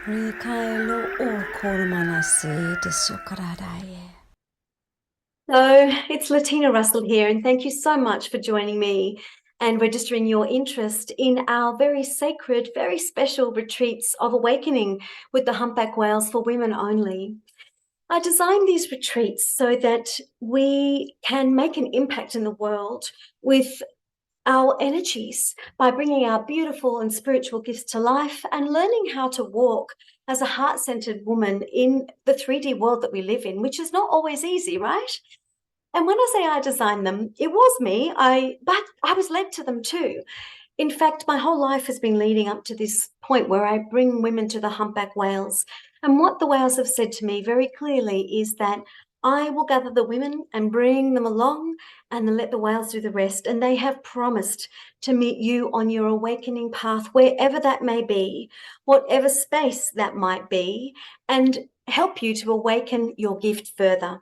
Rikaelo o kormanasi desukaradaye. So it's Latina Russell here, and thank you so much for joining me and registering your interest in our very sacred, very special retreats of awakening with the Humpback Whales for women only. I designed these retreats so that we can make an impact in the world with our energies by bringing our beautiful and spiritual gifts to life and learning how to walk as a heart-centered woman in the 3D world that we live in, which is not always easy, right? And when I say I designed them, it was me. But I was led to them too. In fact, my whole life has been leading up to this point where I bring women to the humpback whales. And what the whales have said to me very clearly is that I will gather the women and bring them along and then let the whales do the rest. And they have promised to meet you on your awakening path, wherever that may be, whatever space that might be, and help you to awaken your gift further.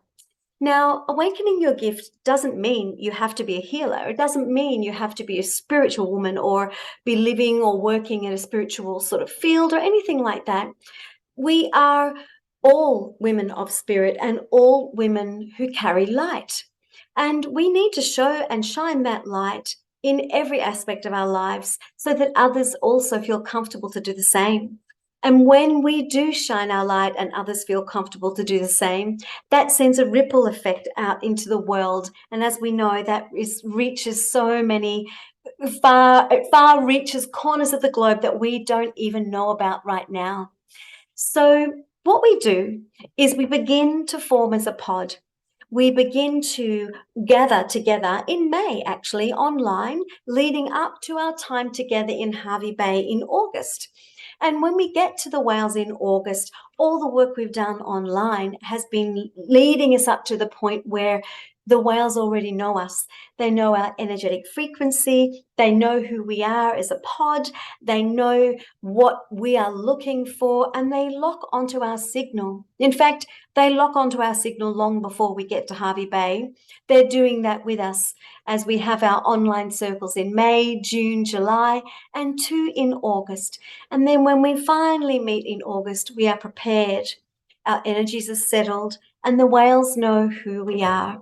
Now, awakening your gift doesn't mean you have to be a healer. It doesn't mean you have to be a spiritual woman or be living or working in a spiritual sort of field or anything like that. We are all women of spirit and all women who carry light. And we need to show and shine that light in every aspect of our lives so that others also feel comfortable to do the same. And when we do shine our light and others feel comfortable to do the same, that sends a ripple effect out into the world. And as we know, reaches so many far reaches corners of the globe that we don't even know about right now. So what we do is we begin to form as a pod. We begin to gather together in May, actually, online, leading up to our time together in Hervey Bay in August. And when we get to the whales in August, all the work we've done online has been leading us up to the point where the whales already know us. They know our energetic frequency. They know who we are as a pod. They know what we are looking for, and they lock onto our signal. In fact, they lock onto our signal long before we get to Hervey Bay. They're doing that with us as we have our online circles in May, June, July, and two in August. And then when we finally meet in August, we are prepared. Our energies are settled, and the whales know who we are.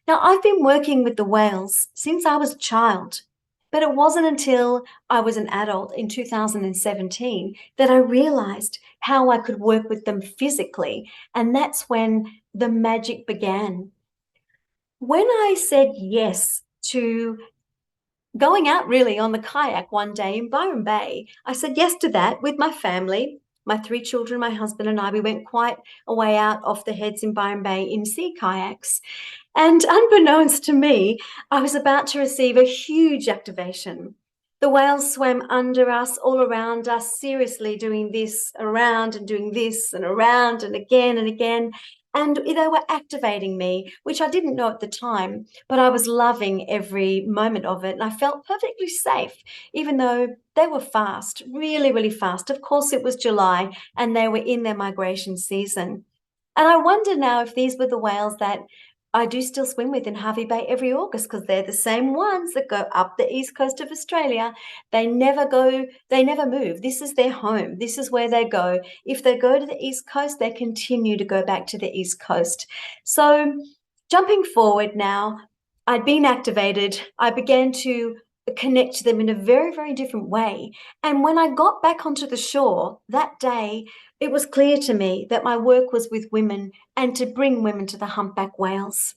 Now, I've been working with the whales since I was a child, but it wasn't until I was an adult in 2017 that I realized how I could work with them physically. And that's when the magic began. When I said yes to going out really on the kayak one day in Byron Bay, I said yes to that with my family, my three children, my husband, and I. We went quite a way out off the heads in Byron Bay in sea kayaks. And unbeknownst to me, I was about to receive a huge activation. The whales swam under us, all around us, seriously doing this around and doing this and around and again and again. And they were activating me, which I didn't know at the time, but I was loving every moment of it. And I felt perfectly safe, even though they were fast, really, really fast. Of course, it was July and they were in their migration season. And I wonder now if these were the whales that I do still swim with in Hervey Bay every August, because they're the same ones that go up the east coast of Australia. They never move. This is their home. This is where they go. If they go to the east coast, they continue to go back to the east coast. So jumping forward now, I'd been activated. I began to connect to them in a very, very different way. And when I got back onto the shore that day, it was clear to me that my work was with women and to bring women to the humpback whales.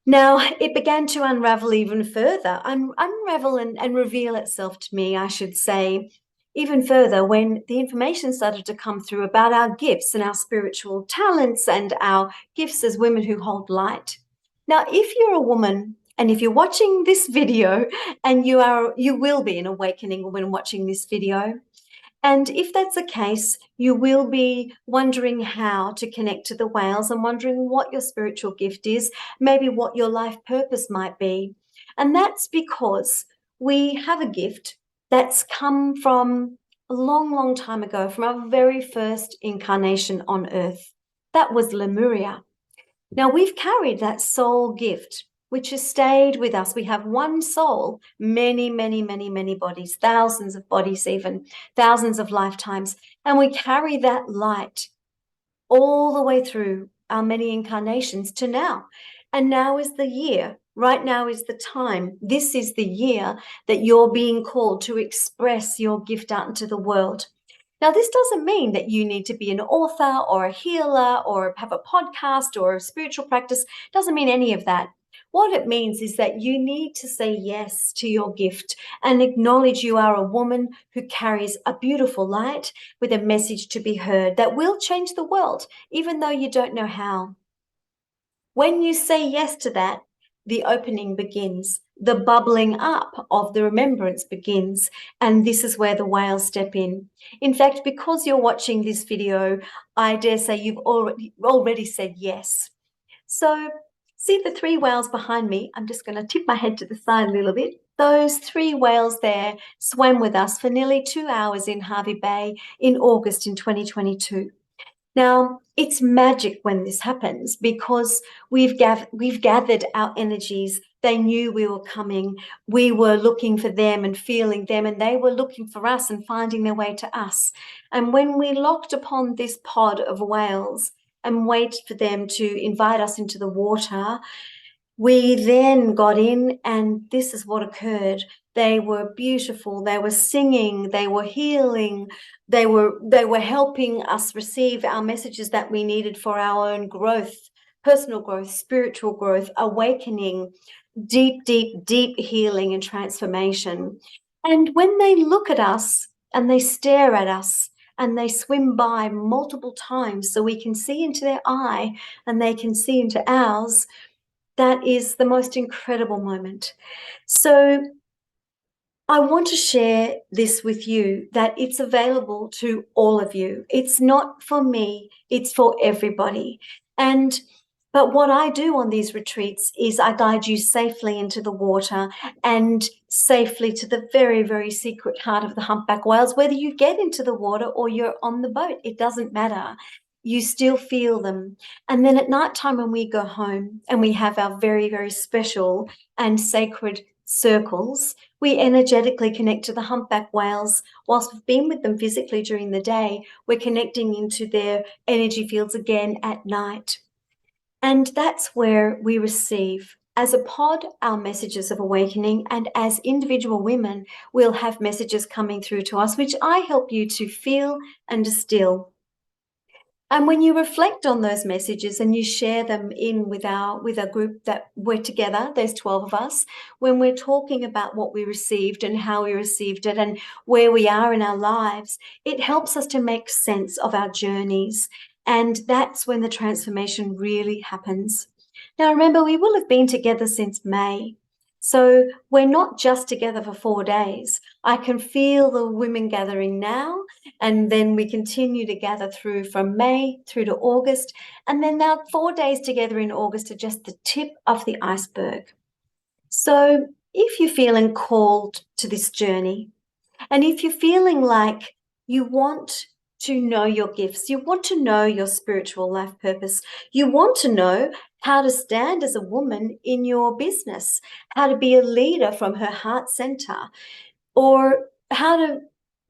Now, it began to unravel even further, unravel and reveal itself to me, I should say, even further when the information started to come through about our gifts and our spiritual talents and our gifts as women who hold light. Now, if you're a woman and if you're watching this video and you will be an awakening woman watching this video, and if that's the case, you will be wondering how to connect to the whales and wondering what your spiritual gift is, maybe what your life purpose might be. And that's because we have a gift that's come from a long, long time ago, from our very first incarnation on Earth. That was Lemuria. Now, we've carried that soul gift which has stayed with us. We have one soul, many, many, many, many bodies, thousands of bodies, even thousands of lifetimes. And we carry that light all the way through our many incarnations to now. And now is the year. Right now is the time. This is the year that you're being called to express your gift out into the world. Now, this doesn't mean that you need to be an author or a healer or have a podcast or a spiritual practice. It doesn't mean any of that. What it means is that you need to say yes to your gift and acknowledge you are a woman who carries a beautiful light with a message to be heard that will change the world, even though you don't know how. When you say yes to that, the opening begins, the bubbling up of the remembrance begins, and this is where the whales step in. In fact, because you're watching this video, I dare say you've already said yes. So see the 3 whales behind me? I'm just going to tip my head to the side a little bit. Those 3 whales there swam with us for nearly 2 hours in Hervey Bay in August in 2022. Now, it's magic when this happens because we've gathered our energies. They knew we were coming. We were looking for them and feeling them, and they were looking for us and finding their way to us. And when we locked upon this pod of whales and waited for them to invite us into the water, we then got in, and this is what occurred. They were beautiful. They were singing. They were healing. They were helping us receive our messages that we needed for our own growth, personal growth, spiritual growth, awakening, deep, deep, deep healing and transformation. And when they look at us and they stare at us and they swim by multiple times so we can see into their eye and they can see into ours, that is the most incredible moment. So I want to share this with you, that it's available to all of you. It's not for me, it's for everybody. But what I do on these retreats is I guide you safely into the water and safely to the very, very secret heart of the humpback whales. Whether you get into the water or you're on the boat, it doesn't matter. You still feel them. And then at night time when we go home and we have our very, very special and sacred circles, we energetically connect to the humpback whales. Whilst we've been with them physically during the day, we're connecting into their energy fields again at night. And that's where we receive, as a pod, our messages of awakening, and as individual women, we'll have messages coming through to us, which I help you to feel and distill. And when you reflect on those messages and you share them in with a group that we're together, there's 12 of us, when we're talking about what we received and how we received it and where we are in our lives, it helps us to make sense of our journeys. And that's when the transformation really happens. Now, remember, we will have been together since May. So we're not just together for 4 days. I can feel the women gathering now, and then we continue to gather through from May through to August. And then now 4 days together in August are just the tip of the iceberg. So if you're feeling called to this journey, and if you're feeling like you want to know your gifts, you want to know your spiritual life purpose, you want to know how to stand as a woman in your business, how to be a leader from her heart center, or how to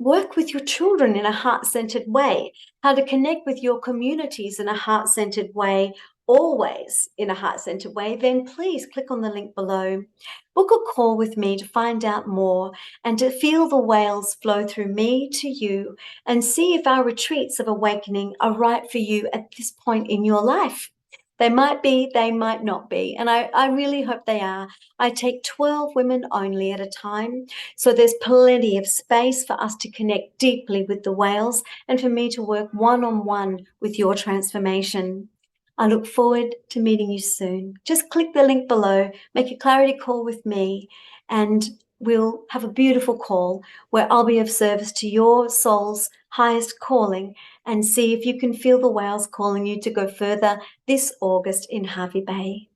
work with your children in a heart-centered way, how to connect with your communities in a heart-centered way, always in a heart-centered way, then please click on the link below. Book a call with me to find out more and to feel the whales flow through me to you and see if our retreats of awakening are right for you at this point in your life. They might be, they might not be. And I really hope they are. I take 12 women only at a time. So there's plenty of space for us to connect deeply with the whales and for me to work one-on-one with your transformation. I look forward to meeting you soon. Just click the link below, make a clarity call with me, and we'll have a beautiful call where I'll be of service to your soul's highest calling and see if you can feel the whales calling you to go further this August in Hervey Bay.